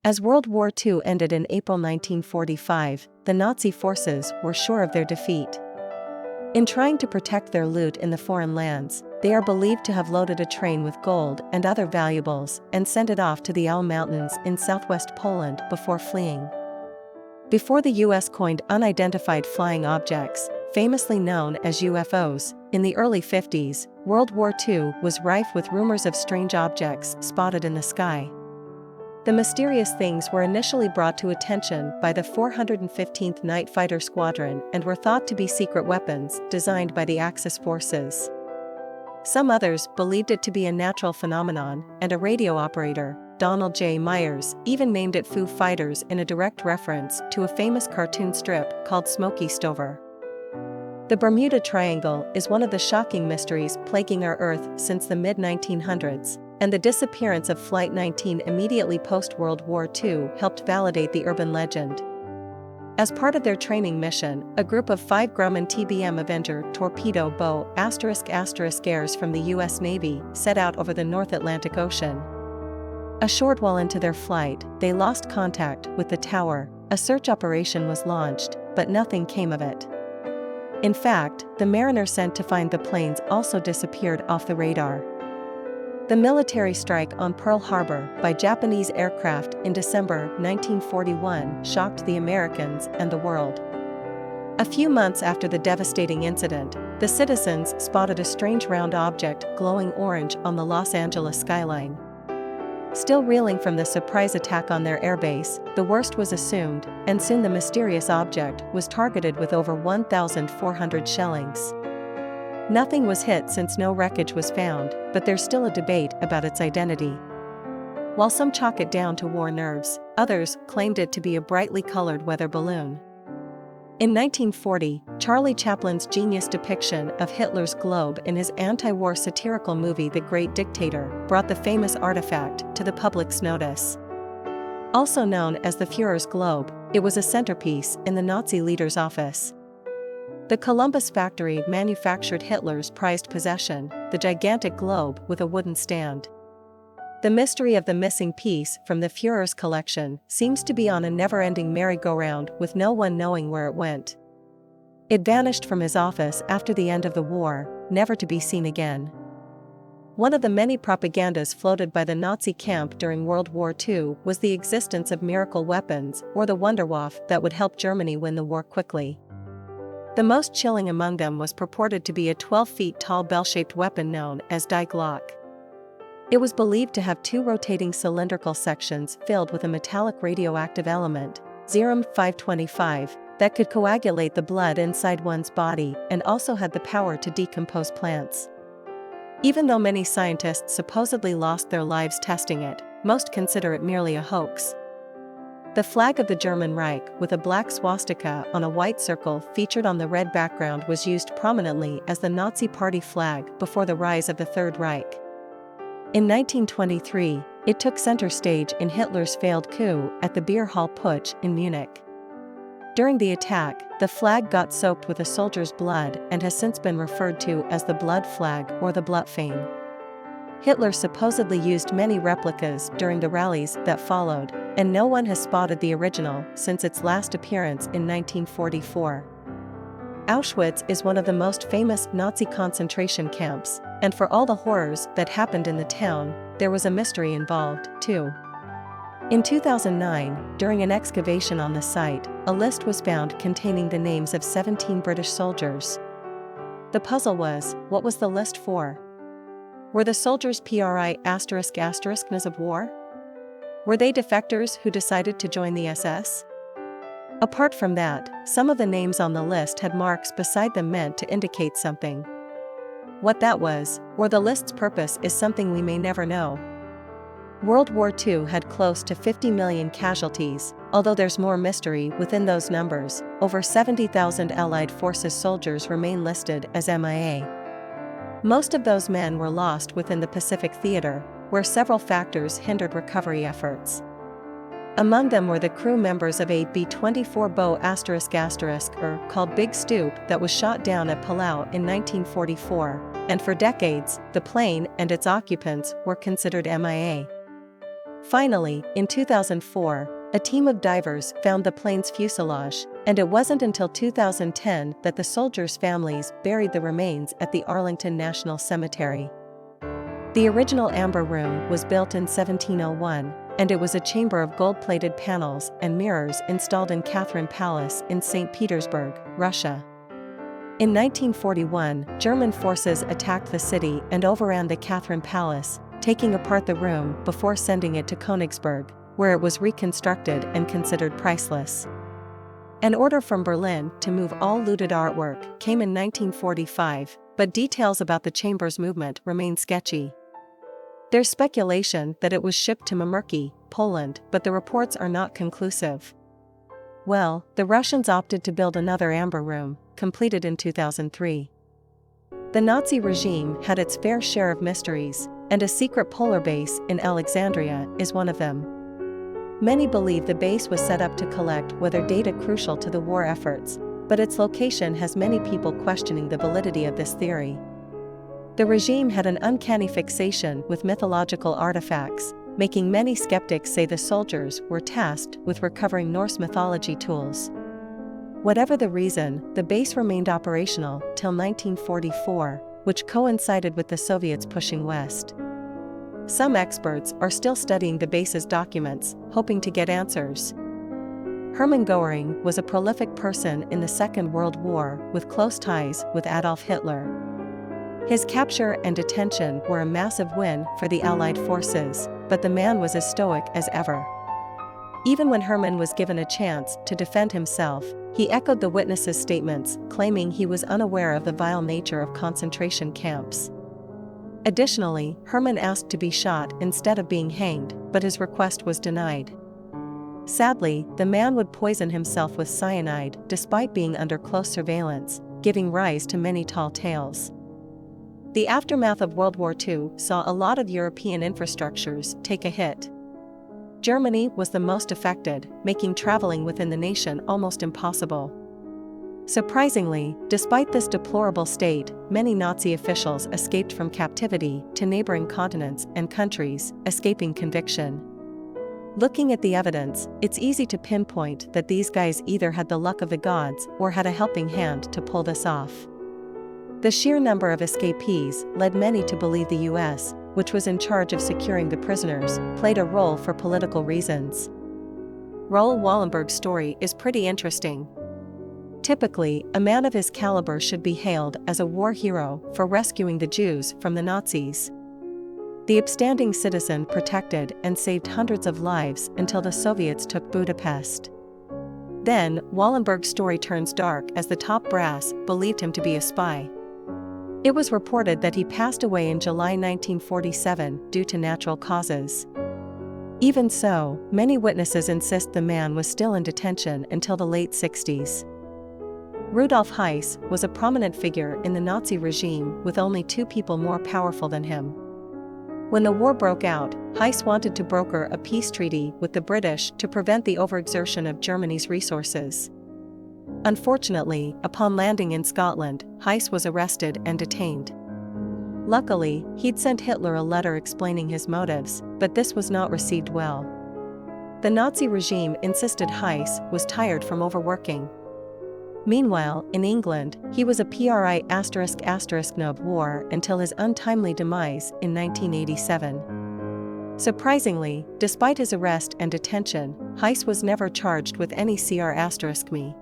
As World War II ended in April 1945, the Nazi forces were sure of their defeat. In trying to protect their loot in the foreign lands, they are believed to have loaded a train with gold and other valuables and sent it off to the Ural Mountains in southwest Poland before fleeing. Before the US coined unidentified flying objects, famously known as UFOs, in the early 50s, World War II was rife with rumors of strange objects spotted in the sky. The mysterious things were initially brought to attention by the 415th Night Fighter Squadron and were thought to be secret weapons designed by the Axis forces. Some others believed it to be a natural phenomenon, and a radio operator, Donald J. Myers, even named it Foo Fighters in a direct reference to a famous cartoon strip called Smokey Stover. The Bermuda Triangle is one of the shocking mysteries plaguing our Earth since the mid-1900s, and the disappearance of Flight 19 immediately post-World War II helped validate the urban legend. As part of their training mission, a group of 5 Grumman TBM Avenger torpedo bow ************ from the U.S. Navy set out over the North Atlantic Ocean. A short while into their flight, they lost contact with the tower. A search operation was launched, but nothing came of it. In fact, the mariner sent to find the planes also disappeared off the radar. The military strike on Pearl Harbor by Japanese aircraft in December 1941 shocked the Americans and the world. A few months after the devastating incident, the citizens spotted a strange round object glowing orange on the Los Angeles skyline. Still reeling from the surprise attack on their airbase, the worst was assumed, and soon the mysterious object was targeted with over 1,400 shellings. Nothing was hit since no wreckage was found, but there's still a debate about its identity. While some chalk it down to war nerves, others claimed it to be a brightly colored weather balloon. In 1940, Charlie Chaplin's genius depiction of Hitler's globe in his anti-war satirical movie The Great Dictator brought the famous artifact to the public's notice. Also known as the Führer's globe, it was a centerpiece in the Nazi leader's office. The Columbus factory manufactured Hitler's prized possession, the gigantic globe with a wooden stand. The mystery of the missing piece from the Führer's collection seems to be on a never-ending merry-go-round with no one knowing where it went. It vanished from his office after the end of the war, never to be seen again. One of the many propagandas floated by the Nazi camp during World War II was the existence of miracle weapons or the Wunderwaffe that would help Germany win the war quickly. The most chilling among them was purported to be a 12 feet tall bell-shaped weapon known as Die Glock. It was believed to have 2 rotating cylindrical sections filled with a metallic radioactive element, Cerium-525, that could coagulate the blood inside one's body and also had the power to decompose plants. Even though many scientists supposedly lost their lives testing it, most consider it merely a hoax. The flag of the German Reich with a black swastika on a white circle featured on the red background was used prominently as the Nazi Party flag before the rise of the Third Reich. In 1923, it took center stage in Hitler's failed coup at the beer hall Putsch in Munich. During the attack, the flag got soaked with a soldier's blood and has since been referred to as the blood flag or the Blutfahne. Hitler supposedly used many replicas during the rallies that followed, and no one has spotted the original since its last appearance in 1944. Auschwitz is one of the most famous Nazi concentration camps, and for all the horrors that happened in the town, there was a mystery involved, too. In 2009, during an excavation on the site, a list was found containing the names of 17 British soldiers. The puzzle was, what was the list for? Were the soldiers ********************************************************************************************************************************************************************************************************************************************************************* Apart from that, some of the names on the list had marks beside them meant to indicate something. What that was, or the list's purpose, is something we may never know. World War II had close to 50 million casualties, although there's more mystery within those numbers. Over 70,000 Allied forces soldiers remain listed as MIA. Most of those men were lost within the Pacific Theater, where several factors hindered recovery efforts. Among them were the crew members of a B-24 bow ****, called Big Stoop, that was shot down at Palau in 1944, and for decades, the plane and its occupants were considered MIA. Finally, in 2004, a team of divers found the plane's fuselage, and it wasn't until 2010 that the soldiers' families buried the remains at the Arlington National Cemetery. The original amber room was built in 1701, and it was a chamber of gold-plated panels and mirrors installed in Catherine Palace in St. Petersburg, Russia. In 1941, German forces attacked the city and overran the Catherine Palace, taking apart the room before sending it to Königsberg, where it was reconstructed and considered priceless. An order from Berlin to move all looted artwork came in 1945, but details about the chamber's movement remain sketchy. There's speculation that it was shipped to Mamerki, Poland, but the reports are not conclusive. Well, the Russians opted to build another amber room, completed in 2003. The Nazi regime had its fair share of mysteries, and a secret polar base in Alexandria is one of them. Many believe the base was set up to collect weather data crucial to the war efforts, but its location has many people questioning the validity of this theory. The regime had an uncanny fixation with mythological artifacts, making many skeptics say the soldiers were tasked with recovering Norse mythology tools. Whatever the reason, the base remained operational till 1944, which coincided with the Soviets pushing west. Some experts are still studying the base's documents, hoping to get answers. Hermann Goering was a prolific person in the Second World War with close ties with Adolf Hitler. His capture and detention were a massive win for the Allied forces, but the man was as stoic as ever. Even when Hermann was given a chance to defend himself, he echoed the witnesses' statements, claiming he was unaware of the vile nature of concentration camps. Additionally, Hermann asked to be shot instead of being hanged, but his request was denied. Sadly, the man would poison himself with cyanide despite being under close surveillance, giving rise to many tall tales. The aftermath of World War II saw a lot of European infrastructures take a hit. Germany was the most affected, making traveling within the nation almost impossible. Surprisingly, despite this deplorable state, many Nazi officials escaped from captivity to neighboring continents and countries, escaping conviction. Looking at the evidence, it's easy to pinpoint that these guys either had the luck of the gods or had a helping hand to pull this off. The sheer number of escapees led many to believe the US, which was in charge of securing the prisoners, played a role for political reasons. Raul Wallenberg's story is pretty interesting. Typically, a man of his caliber should be hailed as a war hero for rescuing the Jews from the Nazis. The upstanding citizen protected and saved hundreds of lives until the Soviets took Budapest. Then, Wallenberg's story turns dark as the top brass believed him to be a spy. It was reported that he passed away in July 1947 due to natural causes. Even so, many witnesses insist the man was still in detention until the late 60s. Rudolph Hess was a prominent figure in the Nazi regime with only two people more powerful than him. When the war broke out, Hess wanted to broker a peace treaty with the British to prevent the overexertion of Germany's resources. Unfortunately, upon landing in Scotland, Hess was arrested and detained. Luckily, he'd sent Hitler a letter explaining his motives, but this was not received well. The Nazi regime insisted Hess was tired from overworking. Meanwhile, in England, he was a PRI**** war until his untimely demise in 1987. Surprisingly, despite his arrest and detention, Hess was never charged with any CR***me.